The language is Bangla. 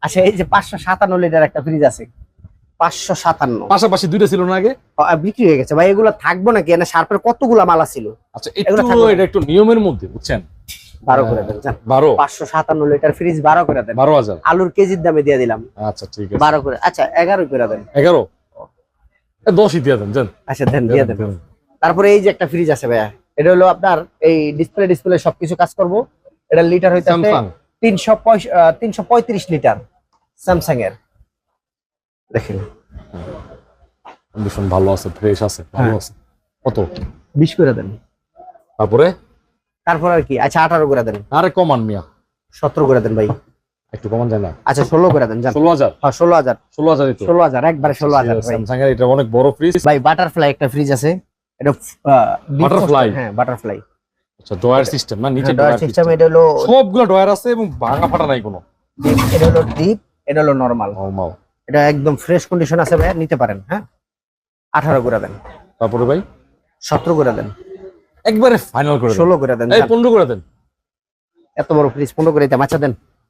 আচ্ছা এই যে 557 লিটার একটা ফ্রিজ আছে, 557 পাশাপাশি দুইটা ছিল না আগে? বিক্রি হয়ে গেছে ভাই। এগুলো থাকবো নাকি? এনে শার্পের কতগুলা মালা ছিল। আচ্ছা এগুলো একটু থাকবে না। এটা একটু নিয়মের মধ্যে বুঝছেন। 12 করে দেন জান। 12 557 লিটার ফ্রিজ 12 করে দেন। 12,000। আলুর কেজির দামে দিয়ে দিলাম। আচ্ছা ঠিক আছে 12 করে। আচ্ছা 11 করে দেন। 11 10ই দিয়ে দেন জান। আচ্ছা দেন, দিয়ে দেন। তারপরে এই যে একটা ফ্রিজ আছে ভাইয়া, এটা হলো আপনার এই ডিসপ্লে সবকিছু কাজ করব। এটা লিটার হইতাছে স্যামসাং 335 লিটার, স্যামসাং এর। দেখেন কন্ডিশন ভালো আছে, ফ্রেশ আছে, ভালো আছে। কত? 20 করে দেন। তারপরে তারপর আর কি? আচ্ছা 18 করে দেন। আরে কমান মিয়া, 17 করে দেন ভাই। একটু কমান যায় না? আচ্ছা 16 করে দেন জান। 16,000। হ্যাঁ 16,000। 16,000 ই তো। 16,000 একবারে 16,000 ভাই। স্যামসাং এর এটা অনেক বড় ফ্রিজ ভাই বাটারফ্লাই একটা ফ্রিজ আছে, এটা বাটারফ্লাই? হ্যাঁ বাটারফ্লাই। আচ্ছা ডয়ার সিস্টেম না, নিচে ডয়ার ডয়ার সিস্টেম। সিস্টেম। এটা হলো সবগুলো ডয়ার আছে এবং ভাঙা ফাটা নাই কোনো। এটা হলো ডিপ, এটা হলো নরমাল। নরমাল। এটা একদম ফ্রেশ কন্ডিশন আছে ভাই, নিতে পারেন। হ্যাঁ 18 করে দেন। তারপরে ভাই 17 করে দেন। একবারে ফাইনাল করে দেন। 16 করে দেন। এই 15 করে দেন। এত বড় ফ্রিজ 15 করে দিতে, আচ্ছা দেন।